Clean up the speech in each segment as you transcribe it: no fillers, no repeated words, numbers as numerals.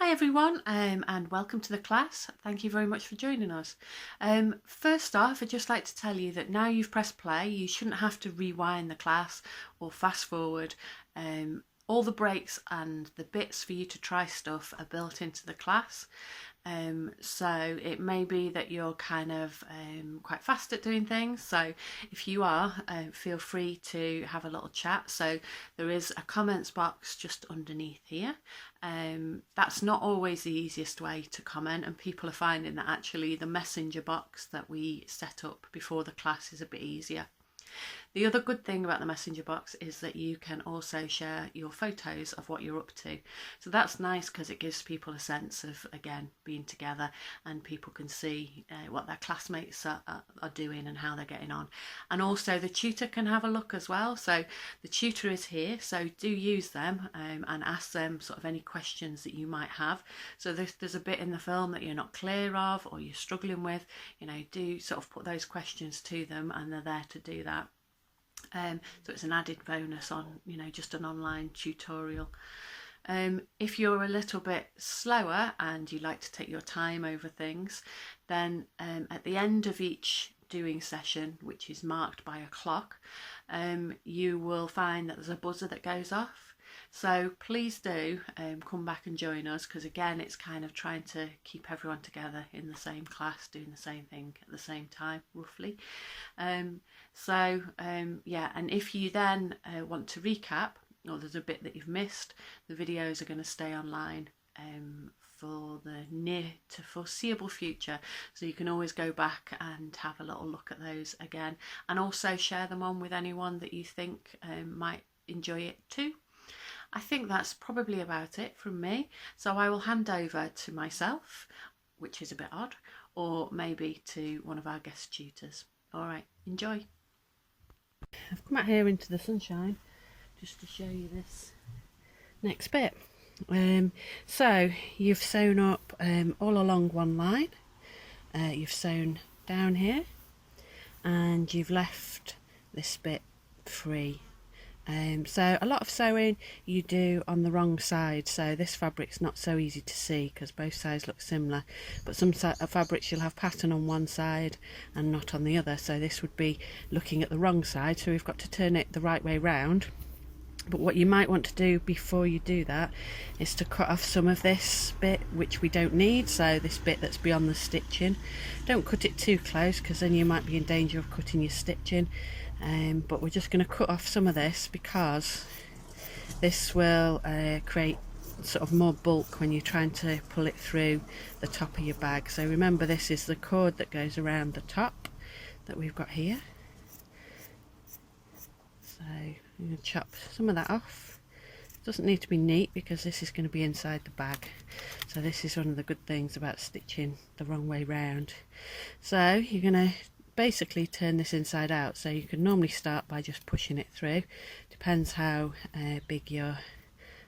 Hi everyone, and welcome to the class. Thank you very much for joining us. First off, I'd just like to tell you that now you've pressed play, you shouldn't have to rewind the class or fast forward. All the breaks and the bits for you to try stuff are built into the class. So it may be that you're kind of quite fast at doing things, so if you are, feel free to have a little chat. So there is a comments box just underneath here. That's not always the easiest way to comment, and people are finding that actually the messenger box that we set up before the class is a bit easier. The other good thing about the messenger box is that you can also share your photos of what you're up to. So that's nice because it gives people a sense of, again, being together, and people can see what their classmates are doing and how they're getting on. And also the tutor can have a look as well. So the tutor is here, so do use them and ask them sort of any questions that you might have. So there's a bit in the film that you're not clear of or you're struggling with, do sort of put those questions to them, and they're there to do that. So it's an added bonus on, just an online tutorial. If you're a little bit slower and you like to take your time over things, then at the end of each doing session, which is marked by a clock, you will find that there's a buzzer that goes off. So please do come back and join us, because again, it's kind of trying to keep everyone together in the same class doing the same thing at the same time, roughly. Yeah, and if you then want to recap, or there's a bit that you've missed, the videos are going to stay online for the near to foreseeable future, so you can always go back and have a little look at those again, and also share them on with anyone that you think might enjoy it too. I think that's probably about it from me, so I will hand over to myself, which is a bit odd, or maybe to one of our guest tutors. All right, enjoy. I've come out here into the sunshine just to show you this next bit. So you've sewn up all along one line, you've sewn down here, and you've left this bit free. So a lot of sewing you do on the wrong side, so this fabric's not so easy to see because both sides look similar, but some fabrics you'll have pattern on one side and not on the other, so this would be looking at the wrong side, so we've got to turn it the right way round. But what you might want to do before you do that is to cut off some of this bit which we don't need, so this bit that's beyond the stitching. Don't cut it too close because then you might be in danger of cutting your stitching. But we're just going to cut off some of this because this will create sort of more bulk when you're trying to pull it through the top of your bag. So remember, this is the cord that goes around the top that we've got here. So I'm going to chop some of that off. It doesn't need to be neat because this is going to be inside the bag. So this is one of the good things about stitching the wrong way round. So you're going to basically turn this inside out, so you can normally start by just pushing it through. Depends how big you're,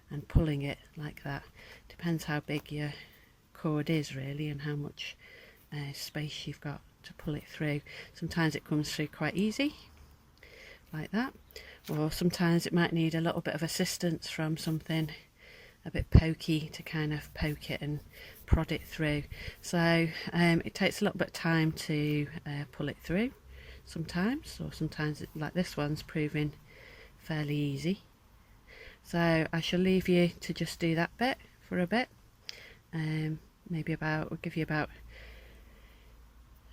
and pulling it like that. Depends how big your cord is really, and how much space you've got to pull it through. Sometimes it comes through quite easy like that, or sometimes it might need a little bit of assistance from something a bit pokey to kind of poke it and prod it through. So it takes a little bit of time to pull it through sometimes, or sometimes like this one's proving fairly easy. So I shall leave you to just do that bit for a bit. Maybe we'll give you about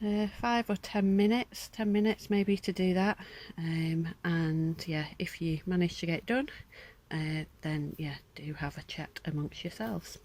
5 or 10 minutes, 10 minutes maybe to do that. And yeah, if you manage to get it done, then yeah, do have a chat amongst yourselves.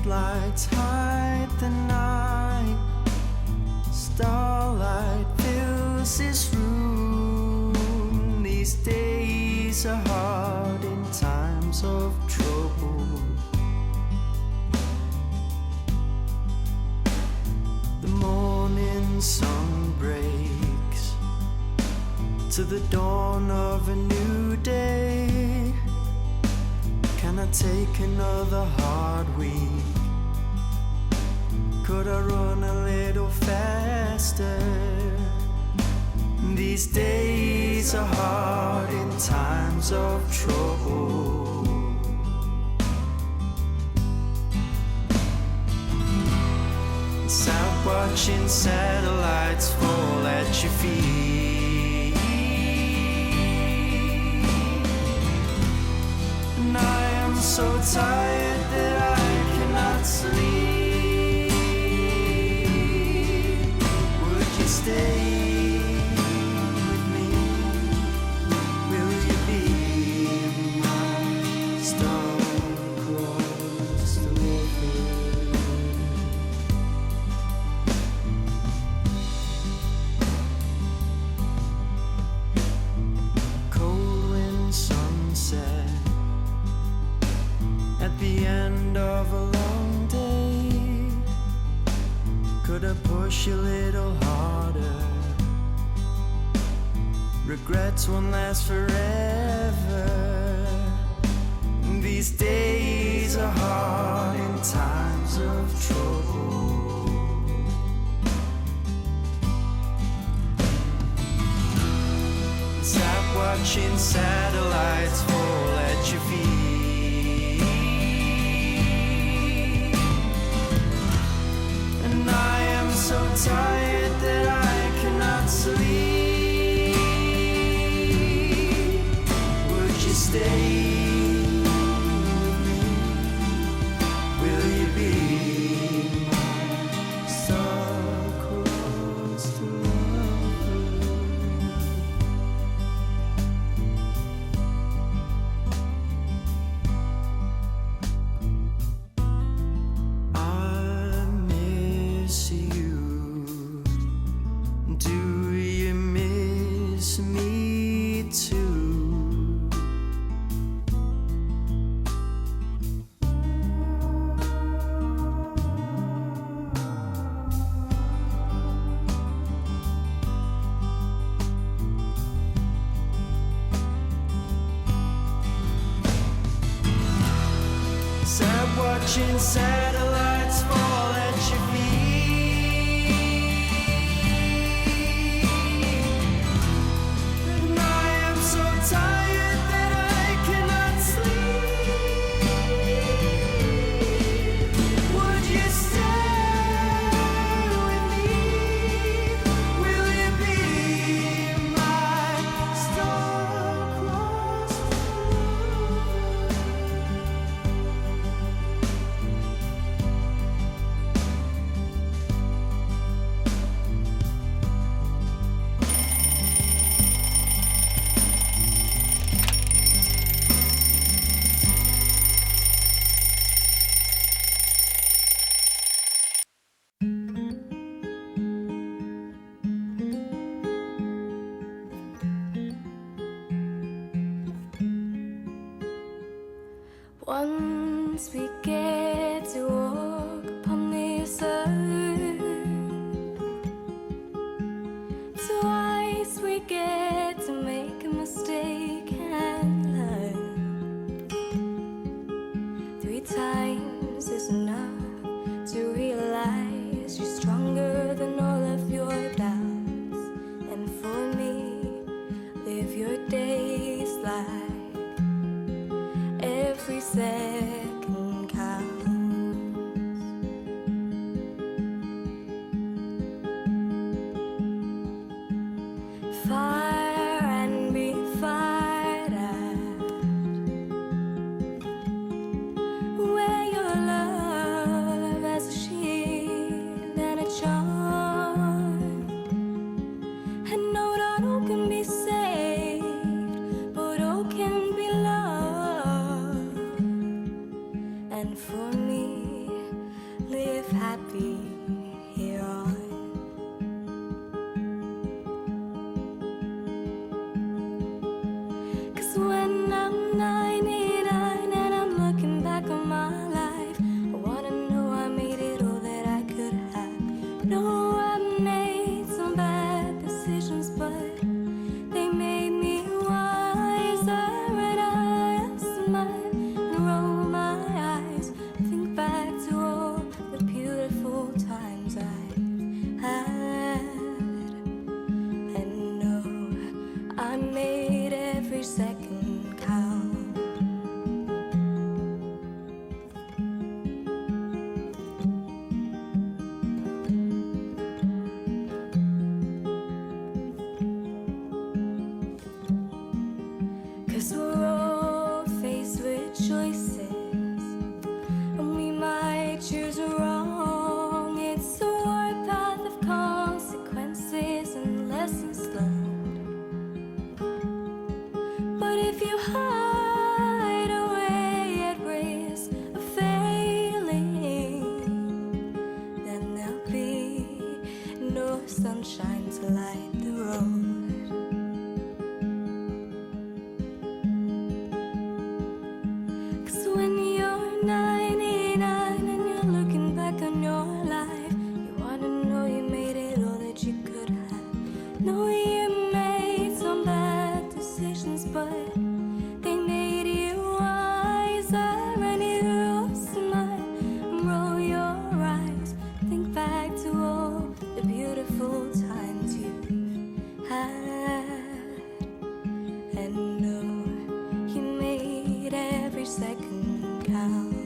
Streetlights hide the night, starlight fills this room. These days are hard in times of trouble. The morning sun breaks to the dawn of a new day. Can I take another hard week? Could I run a little faster? These days are hard in times of trouble. Sat watching satellites fall at your feet, and I am so tired that I cannot sleep. Would you stay with me? Will you be my star across the river? Cold wind sunset at the end of a long day. Could I push a little harder? Regrets won't last forever. These days are hard in times of trouble. Stop watching satellites fall at your feet, and I am so tired that I cannot sleep. Would you stay with me? Will you be my star-crossed lover? I miss you. Do you miss me too? Sat watching satellites fall at your feet, and I am so tired that I cannot sleep. Would you stay with me? Will you be my star-crossed Once we get to walk upon this earth, twice we get to make a mistake and learn. 3 times is enough to realize you're stronger than all of your doubts. And for me, live your days like every second counts. Fire and be fired at. Wear your love as a shield and a charm. And know not all can be saved, but all can be loved. And for me, be here on. 'Cause when I'm 99 and I'm looking back on my life, I wanna know I made it all that I could have. No, I made some bad decisions, but they made me wiser. And I smile and roll my eyes, think back to all the beautiful times I had, and know I made every second count. 'Cause we're all faced with choices, and we might choose wrong. It's a warpath of consequences and lessons learned. But if you hide away at risk of failing, then there'll be no sunshine to light the road. 'Cause when you're 99 and you're looking back on your life, you wanna know you made it all that you could have. No, you made some bad decisions, but they made you wiser. And you smile and roll your eyes, think back to all the beautiful times you've had, and know you made every second count.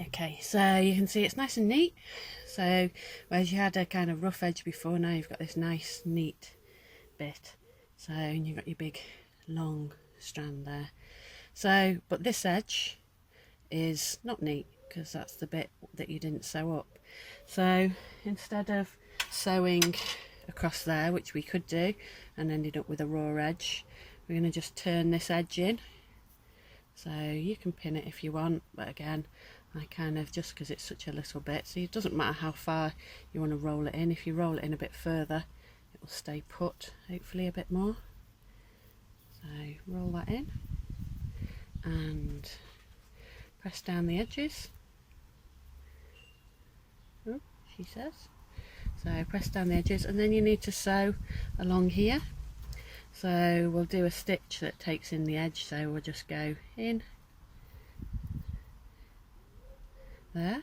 Okay, so you can see it's nice and neat. So whereas you had a kind of rough edge before, now you've got this nice neat bit. So, and you've got your big long strand there. So, but this edge is not neat because that's the bit that you didn't sew up. So instead of sewing across there, which we could do and ended up with a raw edge, we're going to just turn this edge in. So you can pin it if you want, but again, I kind of, just because it's such a little bit, so it doesn't matter how far you want to roll it in. If you roll it in a bit further, it will stay put, hopefully a bit more. So roll that in and press down the edges. Oh, she says. So press down the edges, and then you need to sew along here. So we'll do a stitch that takes in the edge, so we'll just go in there.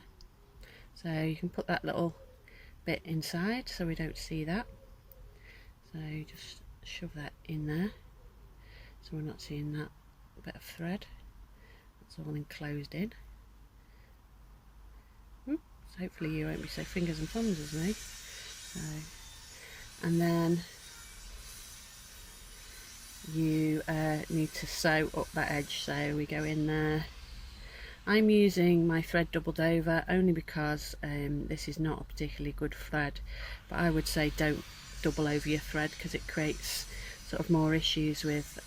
So you can put that little bit inside so we don't see that. So just shove that in there so we're not seeing that bit of thread. It's all enclosed in. So hopefully you won't be so fingers and thumbs as me. So, and then you need to sew up that edge, so we go in there. I'm using my thread doubled over only because this is not a particularly good thread, but I would say don't double over your thread because it creates sort of more issues with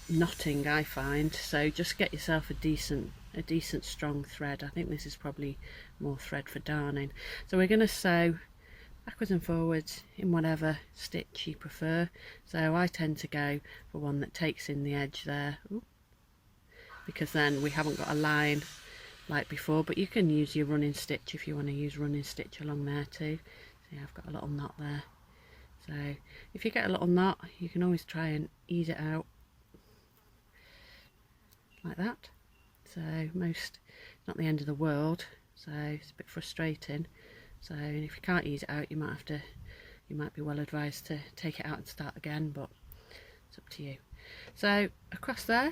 knotting, I find. So just get yourself a decent strong thread. I think this is probably more thread for darning. So we're going to sew backwards and forwards in whatever stitch you prefer. So I tend to go for one that takes in the edge there. Ooh. Because then we haven't got a line like before, but you can use your running stitch if you want to use running stitch along there too. See, I've got a little knot there. So if you get a little knot, you can always try and ease it out like that. So it's not the end of the world, so it's a bit frustrating. So if you can't ease it out, you might be well advised to take it out and start again, but it's up to you. So across there,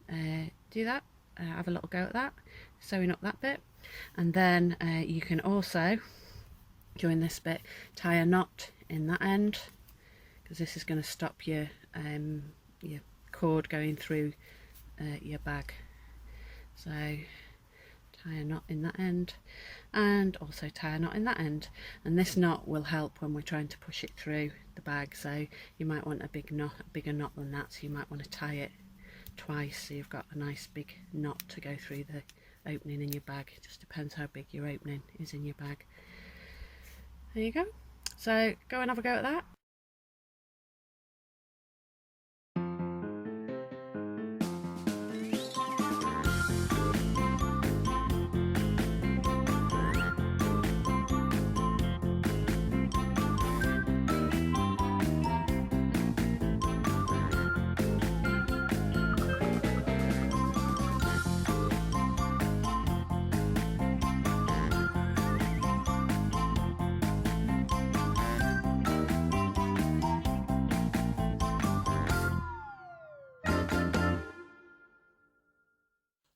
do that, have a little go at that, sewing up that bit, and then you can also, during this bit, tie a knot in that end, because this is going to stop your cord going through your bag. So tie a knot in that end and also tie a knot in that end, and this knot will help when we're trying to push it through the bag. So you might want a bigger knot than that, so you might want to tie it twice so you've got a nice big knot to go through the opening in your bag. It just depends how big your opening is in your bag. There you go. So go and have a go at that.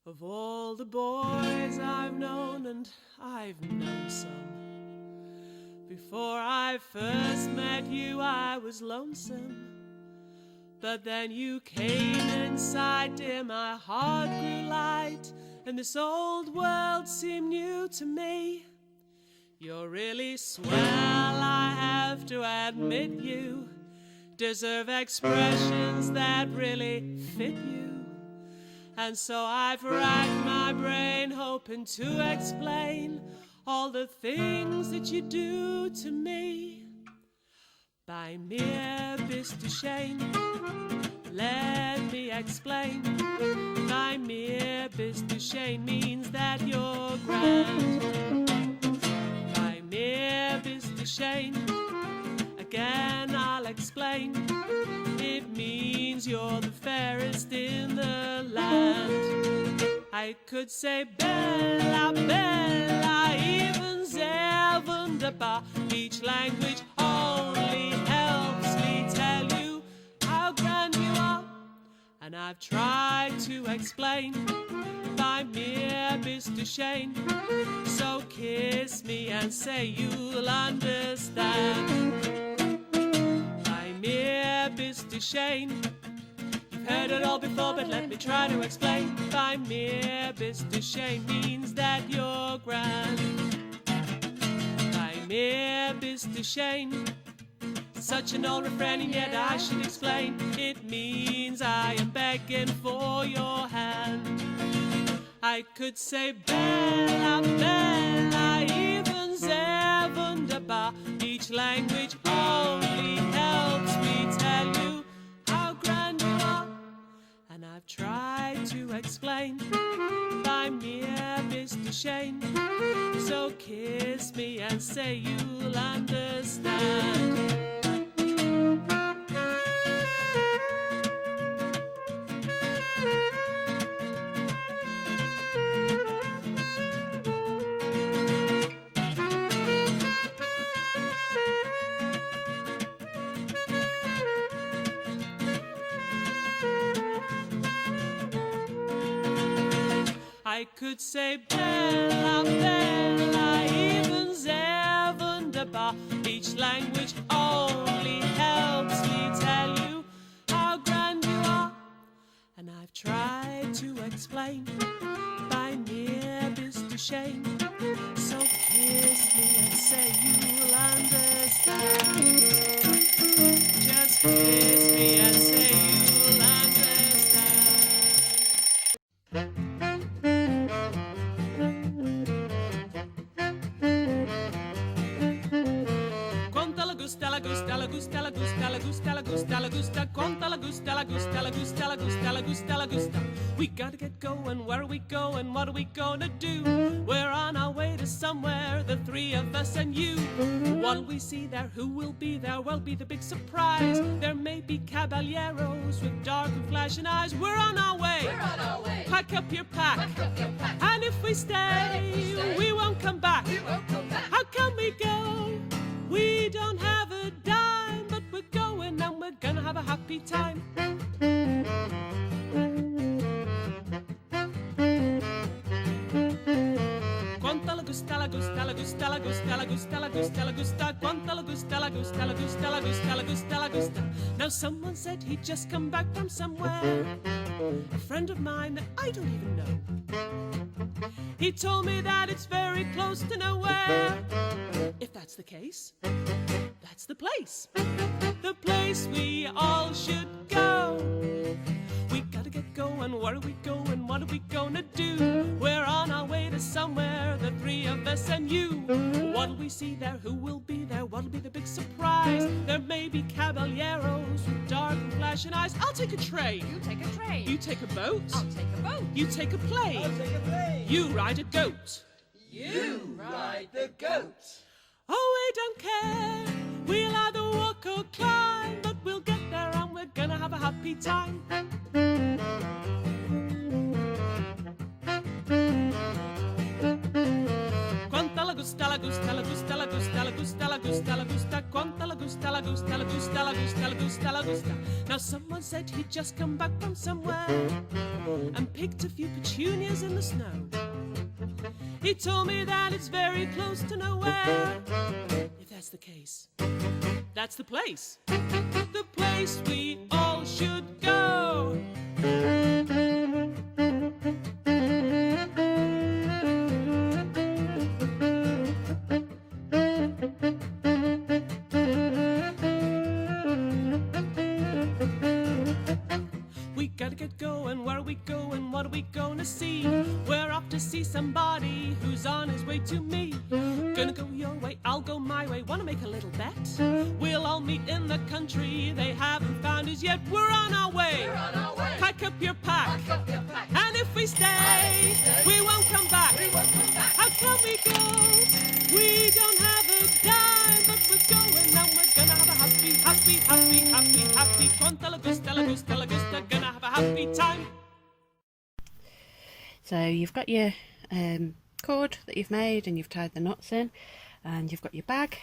Of all the boys I've known, and I've known some, before I first met you I was lonesome. But then you came inside, dear, my heart grew light, and this old world seemed new to me. You're really swell, I have to admit. You deserve expressions that really fit you. And so I've racked my brain hoping to explain all the things that you do to me. By mere shame, let me explain. By mere shame means that you're grand. By mere shame, again I'll explain. It means you're the fairest in the land. I could say Bella, Bella, even sehr wunderbar. Each language only helps me tell you how grand you are. And I've tried to explain by mere shame. So kiss me and say you'll understand. Mr. Shane. You've heard it all before, but let me try to explain. By mere Mr. Shane means that you're grand. By mere Mr. Shane, such an old refrain, and yet I should explain. It means I am begging for your hand. I could say Bella, Bella, even sehr wunderbar. Each language only helps me tell you how grand you are. And I've tried to explain by mere Mr. Shane. So kiss me and say you'll understand. I could say Bella, Bella, even sehr wunderbar. Each language only helps me tell you how grand you are. And I've tried to explain by mere Mr. Shane. So kiss me and say you'll understand. Just kiss me and say you'll understand. La gusta, la gusta, la gusta, la gusta, la gusta, la gusta, quanta la gusta, la gusta, la gusta, la gusta, la gusta, la gusta. We gotta get going, where are we going, what are we gonna do? We're on our way to somewhere, the three of us and you. What'll we see there, who will be there, what'll be the big surprise? There may be caballeros with dark and flashing eyes. We're on our way, pack up your pack, and if we stay, we won't come back. How can we go? We don't have a dime, but we're going and we're gonna have a happy time. Quanta la gusta, la gusta, la gusta, la gusta, la gusta, la gusta, la gusta, quanta la gusta, la gusta, la gusta, la gusta, la gusta, la gusta. Now someone said he'd just come back from somewhere, a friend of mine that I don't even know. He told me that it's very close to nowhere. If that's the case, that's the place we all should go. We gotta get going, where are we going, what are we gonna do? We're on our way to somewhere, the three of us and you. What'll we see there, who will be there, what'll be the big surprise? There may be caballeros with dark and flashing eyes. I'll take a train. You take a train. You take a boat. I'll take a boat. You take a plane. I'll take a plane. You ride a goat. You ride the goat. Oh, we don't care. We'll either walk or climb, but we'll get there and we're gonna have a happy time. Quanta la gusta, la gusta, la gusta, la gusta, la gusta, la gusta, la gusta, quanta la gusta, la gusta, la gusta, la gusta, la gusta, la gusta. Now someone said he'd just come back from somewhere and picked a few petunias in the snow. He told me that it's very close to nowhere. If that's the case, that's the place we all should go. We gotta get going, where are we going, what are we gonna see? We're off to see somebody who's on his way to me. Gonna go your way, I'll go my way, wanna make a little bet? We'll all meet in the country, they haven't found us yet. We're on our way, pack up your pack, and if we stay, we won't come back. How can we go? We don't have a dime, but we're going and we're gonna have a happy, happy, happy, happy, happy. Quanta la gusta, la gusta, la gusta, gonna have a happy time. So you've got your cord that you've made and you've tied the knots in, and you've got your bag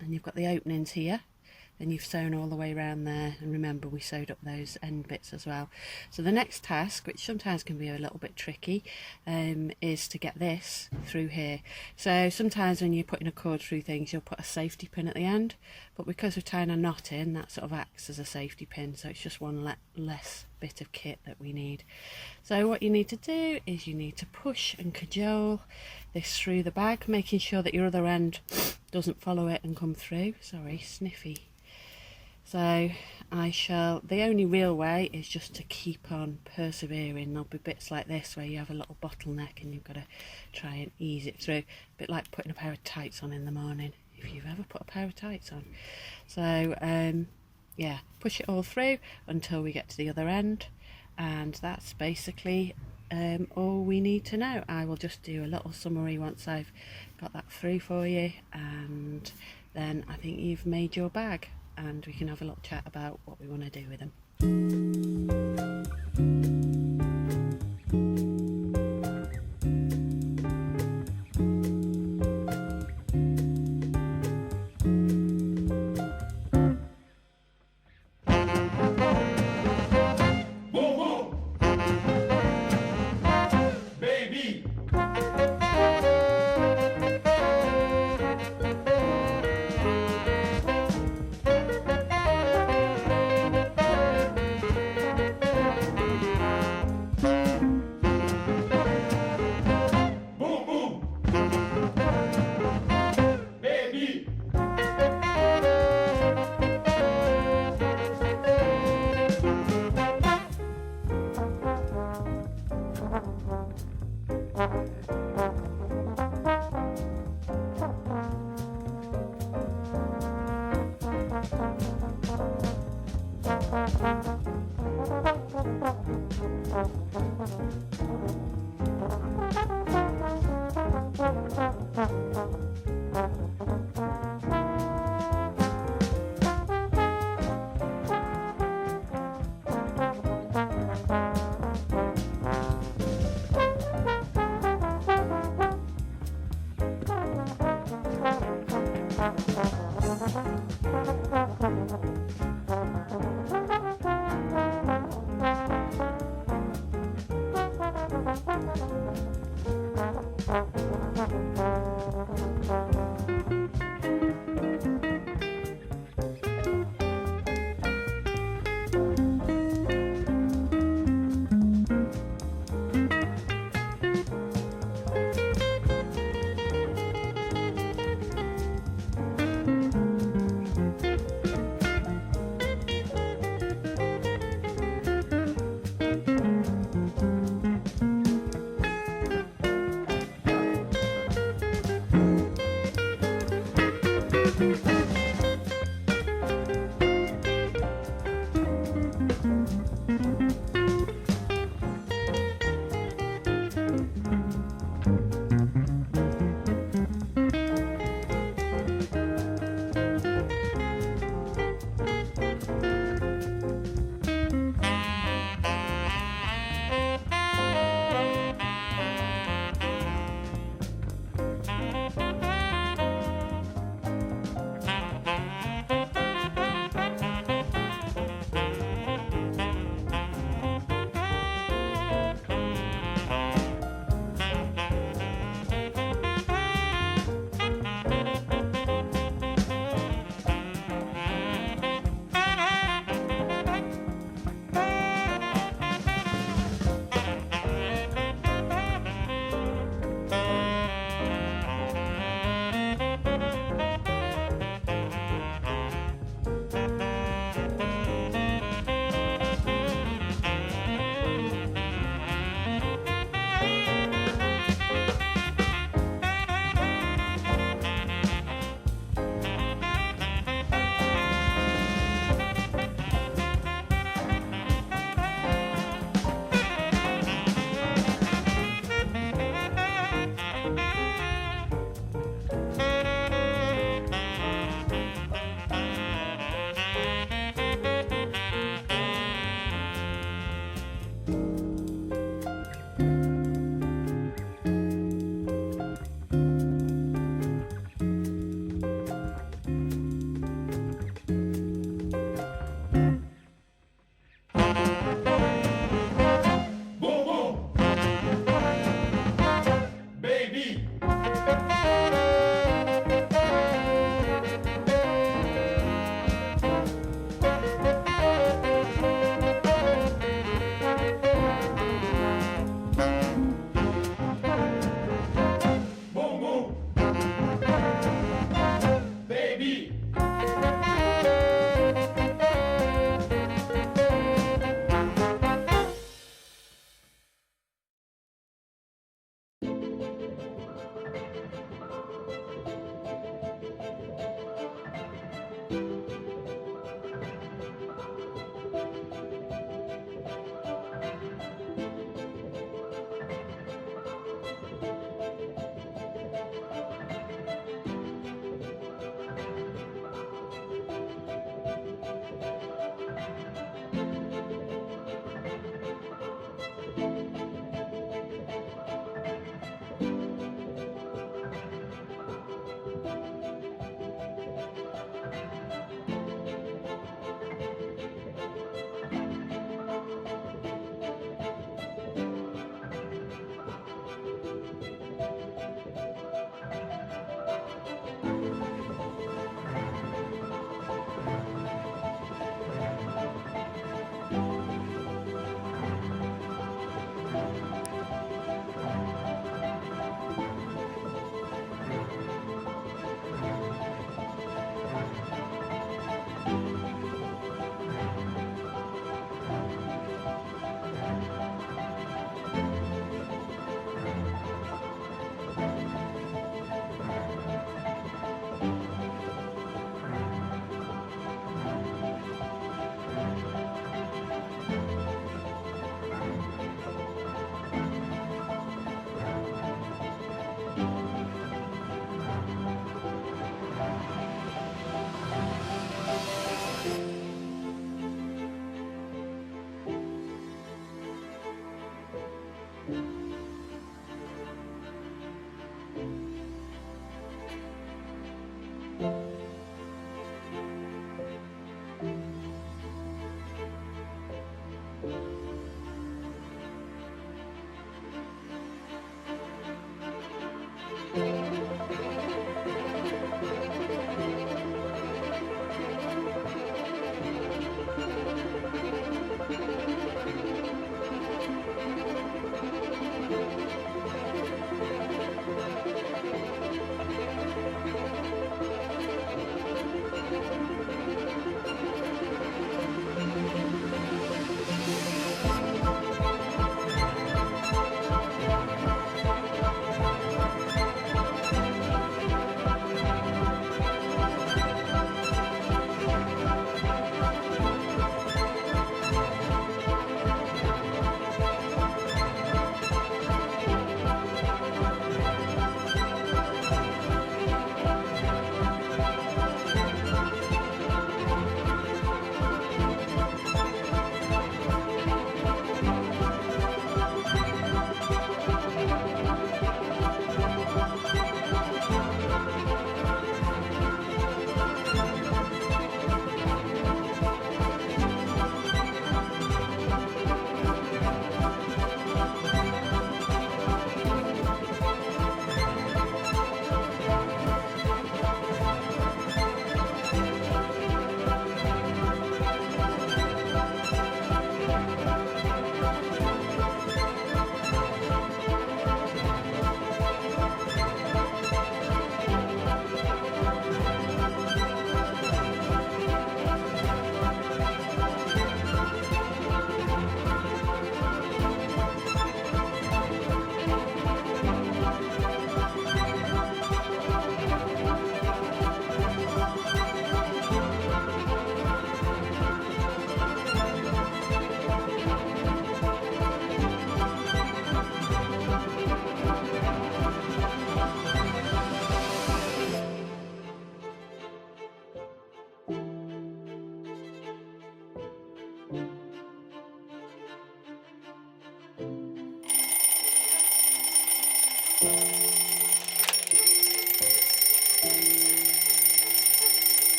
and you've got the openings here then you've sewn all the way around there, and remember we sewed up those end bits as well. So the next task, which sometimes can be a little bit tricky, is to get this through here. So sometimes when you're putting a cord through things, you'll put a safety pin at the end, but because we're tying a knot in, that sort of acts as a safety pin, so it's just one less bit of kit that we need. So what you need to do is you need to push and cajole this through the bag, making sure that your other end doesn't follow it and come through. Sorry, sniffy. So the only real way is just to keep on persevering. There'll be bits like this where you have a little bottleneck and you've got to try and ease it through. A bit like putting a pair of tights on in the morning, if you've ever put a pair of tights on. So yeah, push it all through until we get to the other end, and that's basically all we need to know. I will just do a little summary once I've got that through for you, and then I think you've made your bag, and we can have a little chat about what we want to do with them.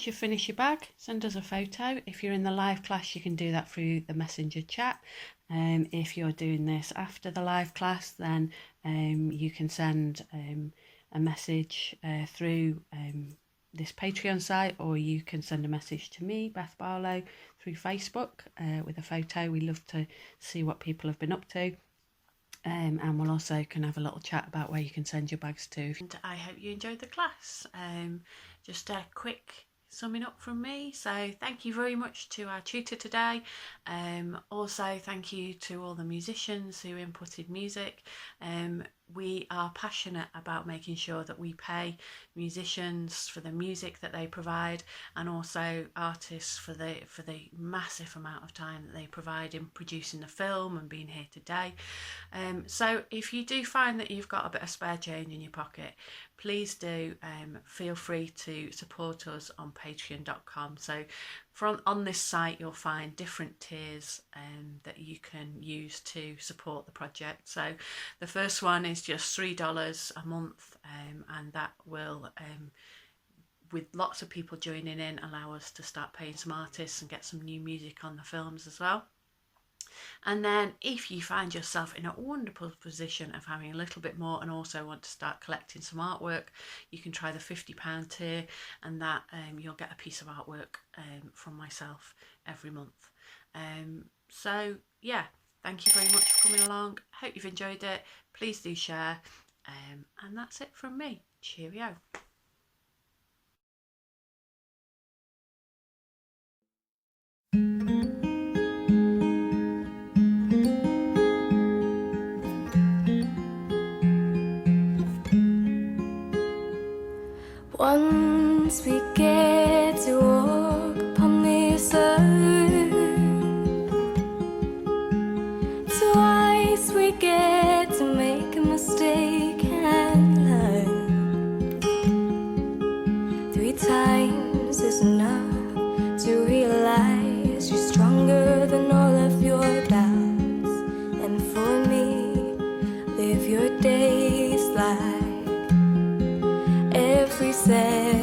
once you've finished your bag, send us a photo. If you're in the live class, you can do that through the messenger chat. If you're doing this after the live class, then you can send a message through this Patreon site, or you can send a message to me, Beth Barlow, through Facebook with a photo. We love to see what people have been up to. And we'll also can have a little chat about where you can send your bags to. And I hope you enjoyed the class. Just a quick summing up from me. So thank you very much to our tutor today. Also thank you to all the musicians who inputted music. We are passionate about making sure that we pay musicians for the music that they provide, and also artists for the massive amount of time that they provide in producing the film and being here today. So if you do find that you've got a bit of spare change in your pocket, please do feel free to support us on patreon.com. So on this site you'll find different tiers that you can use to support the project. So the first one is just $3 a month, and that will with lots of people joining in, allow us to start paying some artists and get some new music on the films as well. And then if you find yourself in a wonderful position of having a little bit more and also want to start collecting some artwork, you can try the £50 tier, and that you'll get a piece of artwork from myself every month. So yeah, thank you very much for coming along. Hope you've enjoyed it. Please do share, and that's it from me. Cheerio. Once we get to walk upon this earth, twice we get to make a mistake and learn. 3 times is enough to realize you're stronger than all of your doubts. And for me, live your days like every second